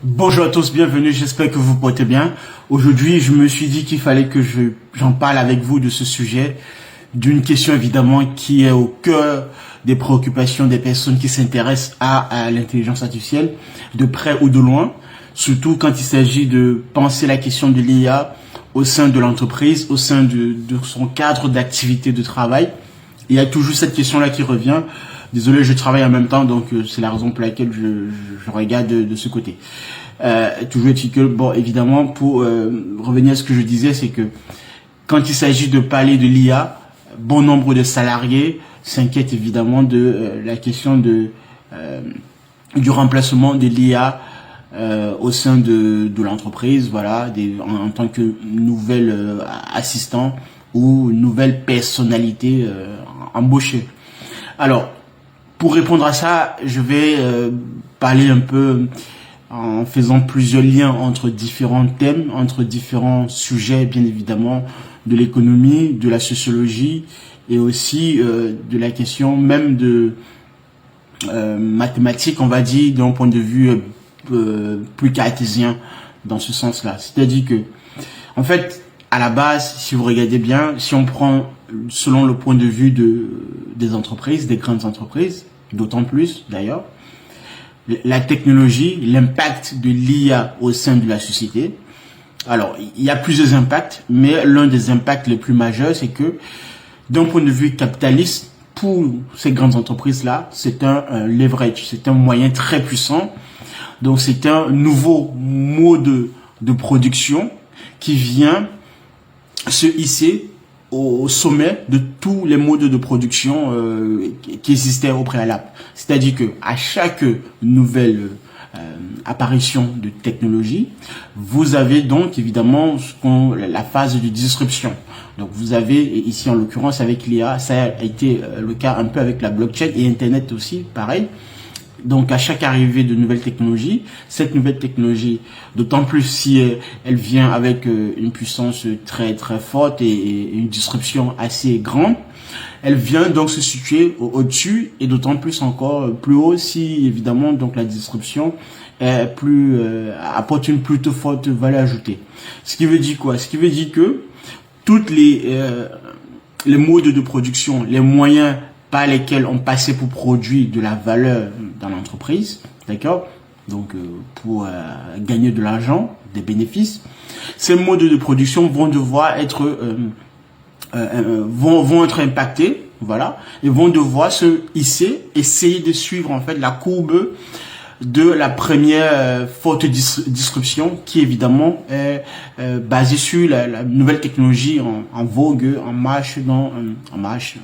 Bonjour à tous, bienvenue, j'espère que vous vous portez bien. Aujourd'hui, je me suis dit qu'il fallait que j'en parle avec vous de ce sujet, d'une question évidemment qui est au cœur des préoccupations des personnes qui s'intéressent à l'intelligence artificielle, de près ou de loin, surtout quand il s'agit de penser la question de l'IA au sein de l'entreprise, au sein de son cadre d'activité de travail. Il y a toujours cette question-là qui revient. Désolé, je travaille en même temps, donc c'est la raison pour laquelle je regarde de ce côté. Toujours est-il que, bon, évidemment, pour revenir à ce que je disais, c'est que quand il s'agit de parler de l'IA, bon nombre de salariés s'inquiètent évidemment de la question du remplacement de l'IA au sein de l'entreprise, voilà, en tant que nouvel assistant ou nouvelle personnalité embauchée. Alors, pour répondre à ça, je vais parler un peu en faisant plusieurs liens entre différents thèmes, entre différents sujets, bien évidemment, de l'économie, de la sociologie et aussi de la question même de mathématiques, on va dire, d'un point de vue plus cartésien dans ce sens-là. C'est-à-dire que, en fait, à la base, si vous regardez bien, si on prend selon le point de vue des entreprises, des grandes entreprises, d'autant plus d'ailleurs, la technologie, l'impact de l'IA au sein de la société. Alors, il y a plusieurs impacts, mais l'un des impacts les plus majeurs, c'est que d'un point de vue capitaliste, pour ces grandes entreprises-là, c'est un leverage, c'est un moyen très puissant. Donc, c'est un nouveau mode de production qui vient se hisser au sommet de tous les modes de production qui existaient au préalable. C'est-à-dire que à chaque nouvelle apparition de technologie, vous avez donc évidemment la phase de disruption. Donc vous avez ici en l'occurrence avec l'IA, ça a été le cas un peu avec la blockchain et Internet aussi, pareil. Donc à chaque arrivée de nouvelles technologies, cette nouvelle technologie, d'autant plus si elle vient avec une puissance très très forte et une disruption assez grande, elle vient donc se situer au-dessus et d'autant plus encore plus haut si évidemment donc la disruption est apporte une plutôt forte valeur ajoutée. Ce qui veut dire quoi? Ce qui veut dire que toutes les modes de production, les moyens par lesquels on passait pour produire de la valeur dans l'entreprise, d'accord? Donc pour gagner de l'argent, des bénéfices, ces modes de production vont devoir être vont être impactés, voilà, et vont devoir se hisser, essayer de suivre en fait la courbe de la première forte disruption qui évidemment est basée sur la nouvelle technologie en vogue, en marche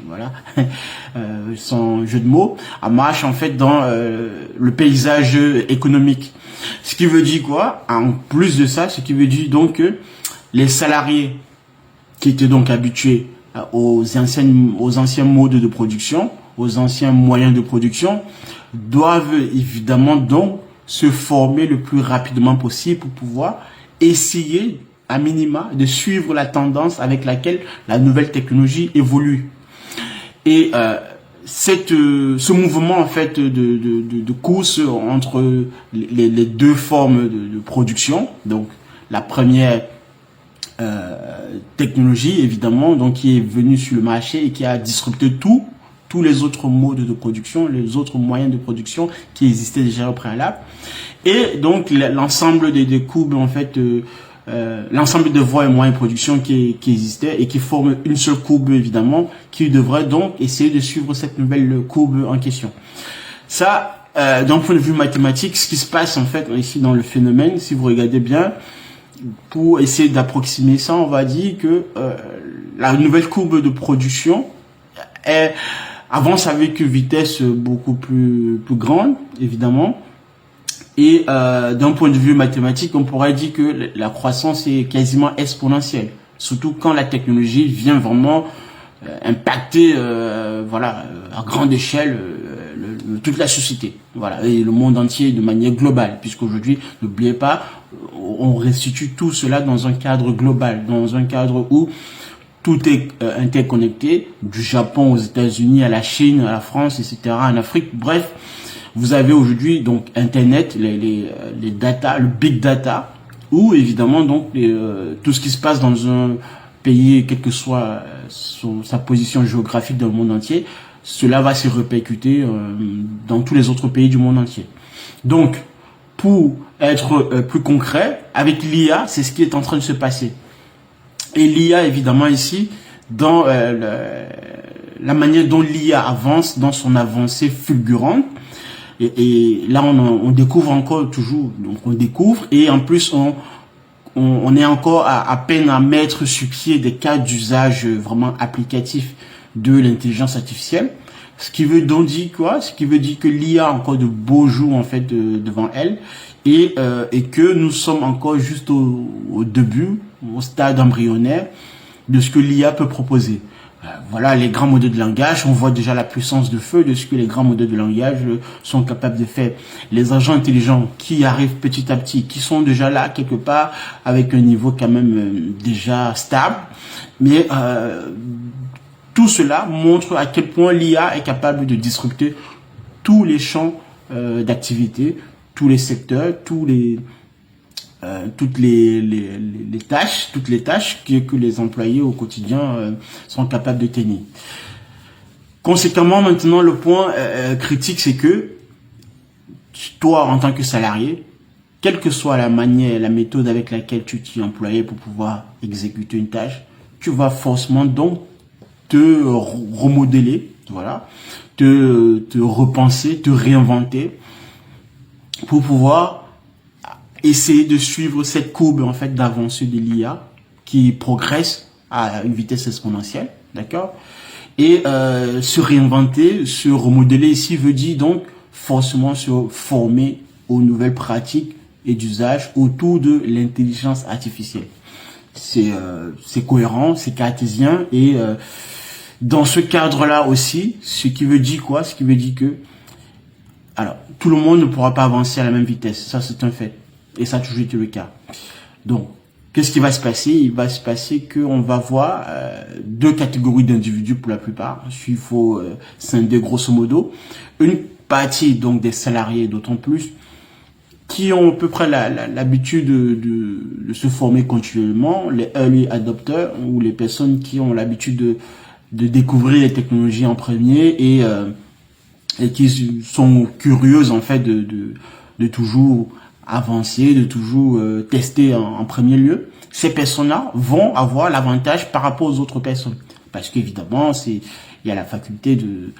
voilà, sans jeu de mots, en marche en fait dans le paysage économique. Ce qui veut dire quoi? En plus de ça, ce qui veut dire donc que les salariés qui étaient donc habitués aux anciens modes de production, aux anciens moyens de production, doivent évidemment donc se former le plus rapidement possible pour pouvoir essayer à minima de suivre la tendance avec laquelle la nouvelle technologie évolue. Et ce mouvement en fait de course entre les deux formes de production, donc la première technologie évidemment donc qui est venue sur le marché et qui a disrupté tous les autres modes de production, les autres moyens de production qui existaient déjà au préalable, et donc l'ensemble des courbes en fait, l'ensemble de voies et moyens de production qui existaient et qui forment une seule courbe évidemment, qui devrait donc essayer de suivre cette nouvelle courbe en question. Ça, d'un point de vue mathématique, ce qui se passe en fait ici dans le phénomène, si vous regardez bien, pour essayer d'approximer ça, on va dire que la nouvelle courbe de production avance avec une vitesse beaucoup plus grande, évidemment. Et d'un point de vue mathématique, on pourrait dire que la croissance est quasiment exponentielle. Surtout quand la technologie vient vraiment impacter voilà, à grande échelle toute la société, voilà, et le monde entier de manière globale, puisqu'aujourd'hui, n'oubliez pas, on restitue tout cela dans un cadre global, dans un cadre où tout est interconnecté, du Japon aux États-Unis, à la Chine, à la France, etc., en Afrique, bref, Vous avez aujourd'hui donc Internet, les data, le big data, où évidemment donc tout ce qui se passe dans un pays, quelle que soit sa position géographique dans le monde entier, cela va se répercuter dans tous les autres pays du monde entier. Donc, pour être plus concret, avec l'IA, c'est ce qui est en train de se passer. Et l'IA, évidemment, ici, dans la manière dont l'IA avance, dans son avancée fulgurante, et là, on découvre encore toujours, donc on découvre, et en plus, on est encore à peine à mettre sur pied des cas d'usage vraiment applicatifs de l'intelligence artificielle. Ce qui veut donc dire quoi? Ce qui veut dire que l'IA a encore de beaux jours en fait devant elle et que nous sommes encore juste au début, au stade embryonnaire de ce que l'IA peut proposer. Voilà les grands modèles de langage, on voit déjà la puissance de feu de ce que les grands modèles de langage sont capables de faire. Les agents intelligents qui arrivent petit à petit, qui sont déjà là quelque part avec un niveau quand même déjà stable, mais tout cela montre à quel point l'IA est capable de disrupter tous les champs d'activité, tous les secteurs, toutes les tâches que les employés au quotidien sont capables de tenir. Conséquemment, maintenant, le point critique, c'est que toi, en tant que salarié, quelle que soit la manière, la méthode avec laquelle tu t'y employé pour pouvoir exécuter une tâche, tu vas forcément donc te remodeler, voilà, te repenser, te réinventer pour pouvoir essayer de suivre cette courbe en fait d'avancée de l'IA qui progresse à une vitesse exponentielle, d'accord? Et se réinventer, se remodeler ici veut dire donc forcément se former aux nouvelles pratiques et d'usage autour de l'intelligence artificielle. C'est cohérent, c'est cartésien et dans ce cadre-là aussi, ce qui veut dire quoi? Ce qui veut dire que, alors, tout le monde ne pourra pas avancer à la même vitesse. Ça, c'est un fait. Et ça a toujours été le cas. Donc, qu'est-ce qui va se passer? Il va se passer qu'on va voir deux catégories d'individus pour la plupart. Il faut scinder grosso modo. Une partie, donc, des salariés, d'autant plus, qui ont à peu près l'habitude de se former continuellement, les early adopters, ou les personnes qui ont l'habitude de découvrir les technologies en premier et qui sont curieuses en fait de toujours avancer, de toujours tester en premier lieu. Ces personnes-là vont avoir l'avantage par rapport aux autres personnes parce qu'évidemment il y a la faculté de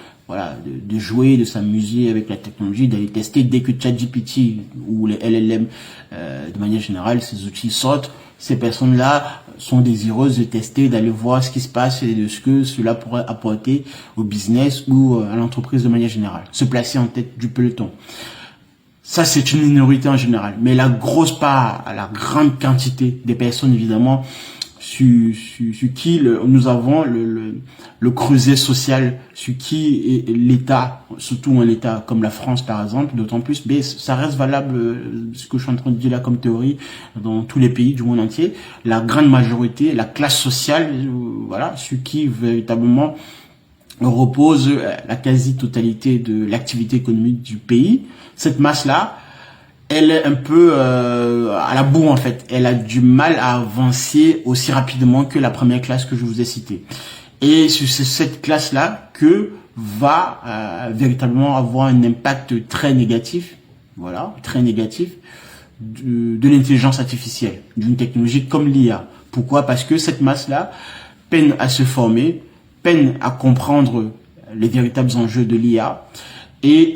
jouer, de s'amuser avec la technologie, d'aller tester dès que ChatGPT ou les LLM de manière générale ces outils sortent. Ces personnes-là sont désireuses de tester, d'aller voir ce qui se passe et de ce que cela pourrait apporter au business ou à l'entreprise de manière générale. Se placer en tête du peloton. Ça, c'est une minorité en général. Mais la grosse part, la grande quantité des personnes, évidemment, sur qui nous avons le creuset social, sur qui l'État, surtout un État comme la France par exemple, d'autant plus, mais ça reste valable, ce que je suis en train de dire là comme théorie, dans tous les pays du monde entier, la grande majorité, la classe sociale, voilà, sur qui véritablement repose la quasi-totalité de l'activité économique du pays, cette masse-là, elle est un peu à la bourre en fait. Elle a du mal à avancer aussi rapidement que la première classe que je vous ai citée. Et c'est cette classe-là que va véritablement avoir un impact très négatif, voilà, très négatif de l'intelligence artificielle, d'une technologie comme l'IA. Pourquoi? Parce que cette masse-là peine à se former, peine à comprendre les véritables enjeux de l'IA. Et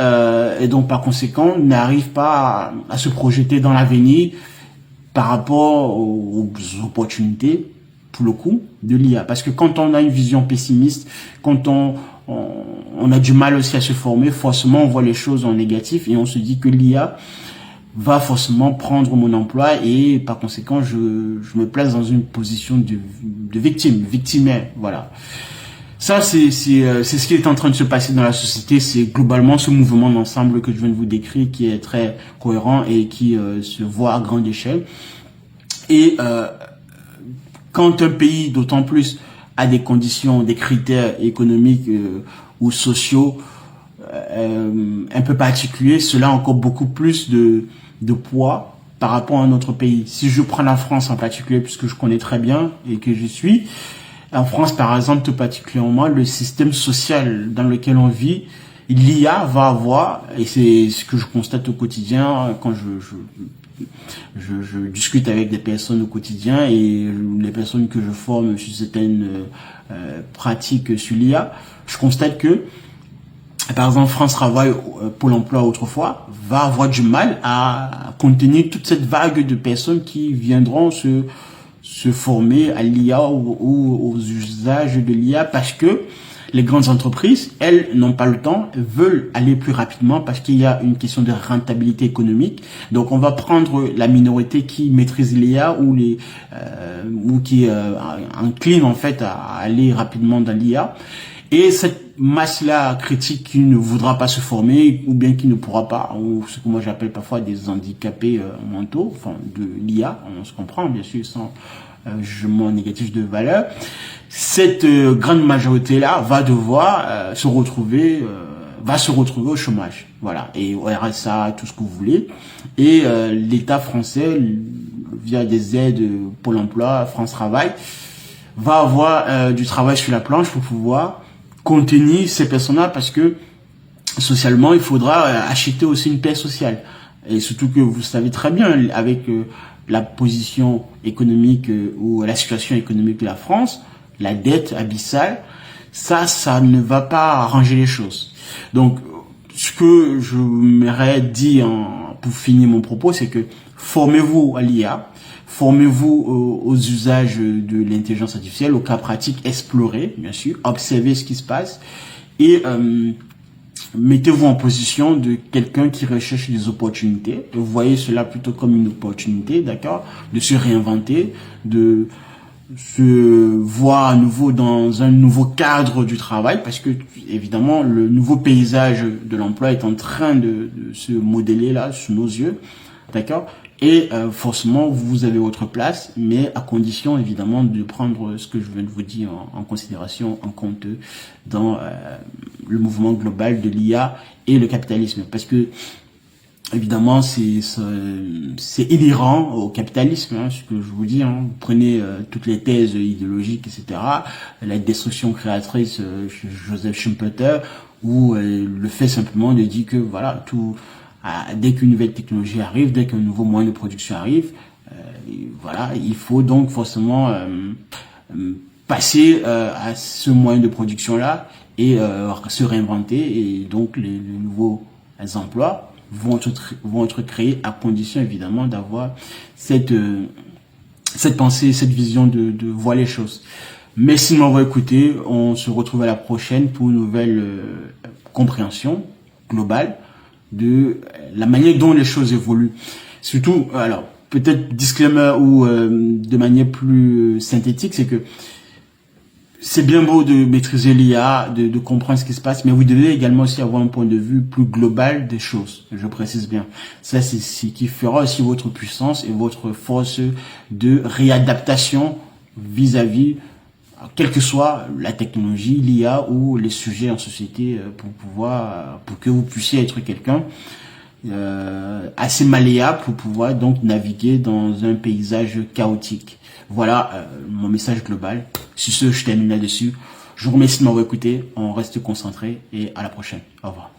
donc par conséquent n'arrive pas à se projeter dans l'avenir par rapport aux opportunités pour le coup de l'IA, parce que quand on a une vision pessimiste, quand on a du mal aussi à se former, forcément on voit les choses en négatif et on se dit que l'IA va forcément prendre mon emploi et par conséquent je me place dans une position de victimaire, voilà. Ça, c'est ce qui est en train de se passer dans la société. C'est globalement ce mouvement d'ensemble que je viens de vous décrire qui est très cohérent et qui se voit à grande échelle. Et quand un pays, d'autant plus, a des conditions, des critères économiques ou sociaux un peu particulier, cela a encore beaucoup plus de poids par rapport à notre pays. Si je prends la France en particulier, puisque je connais très bien et que je suis, en France par exemple, tout particulièrement, le système social dans lequel on vit, l'IA va avoir, et c'est ce que je constate au quotidien quand je discute avec des personnes au quotidien et les personnes que je forme sur certaines pratiques sur l'IA, je constate que, par exemple, France Travail, Pôle emploi autrefois, va avoir du mal à contenir toute cette vague de personnes qui viendront se former à l'IA ou aux usages de l'IA parce que les grandes entreprises, elles, n'ont pas le temps, veulent aller plus rapidement parce qu'il y a une question de rentabilité économique. Donc, on va prendre la minorité qui maîtrise l'IA ou qui incline en fait à aller rapidement dans l'IA. Et cette masse-là critique qui ne voudra pas se former ou bien qui ne pourra pas, ou ce que moi j'appelle parfois des handicapés mentaux, enfin de l'IA, on se comprend bien sûr sans jugement négatif de valeur. Cette grande majorité-là va devoir se retrouver au chômage, voilà, et au RSA, tout ce que vous voulez. Et l'État français, via des aides, Pôle emploi, France Travail, va avoir du travail sur la planche pour pouvoir contenir ces personnes-là parce que socialement, il faudra acheter aussi une paix sociale. Et surtout que vous savez très bien, avec la position économique ou la situation économique de la France, la dette abyssale, ça ne va pas arranger les choses. Donc, ce que je m'aimerais dire pour finir mon propos, c'est que formez-vous à l'IA, formez-vous aux usages de l'intelligence artificielle, aux cas pratiques, explorez, bien sûr, observez ce qui se passe et mettez-vous en position de quelqu'un qui recherche des opportunités. Vous voyez cela plutôt comme une opportunité, d'accord, de se réinventer, de se voir à nouveau dans un nouveau cadre du travail, parce que évidemment le nouveau paysage de l'emploi est en train de se modeler là sous nos yeux, d'accord, et forcément vous avez votre place, mais à condition évidemment de prendre ce que je viens de vous dire en considération, en compte dans le mouvement global de l'IA et le capitalisme, parce que évidemment, c'est inhérent au capitalisme, hein, ce que je vous dis. Hein. Vous prenez toutes les thèses idéologiques, etc. La destruction créatrice, Joseph Schumpeter, ou le fait simplement de dire que voilà, dès qu'une nouvelle technologie arrive, dès qu'un nouveau moyen de production arrive, voilà, il faut donc forcément passer à ce moyen de production-là et se réinventer. Et donc les nouveaux emplois vont être créés à condition évidemment d'avoir cette pensée, cette vision de voir les choses. Merci de m'avoir écouté. On se retrouve à la prochaine pour une nouvelle compréhension globale de la manière dont les choses évoluent. Surtout, alors peut-être disclaimer ou de manière plus synthétique, c'est que c'est bien beau de maîtriser l'IA, de comprendre ce qui se passe, mais vous devez également aussi avoir un point de vue plus global des choses. Je précise bien. Ça, c'est ce qui fera aussi votre puissance et votre force de réadaptation vis-à-vis, quelle que soit la technologie, l'IA ou les sujets en société, pour que vous puissiez être quelqu'un assez malléable pour pouvoir donc naviguer dans un paysage chaotique. Voilà mon message global. Sur ce, je termine là-dessus. Je vous remercie de m'avoir écouté. On reste concentré et à la prochaine. Au revoir.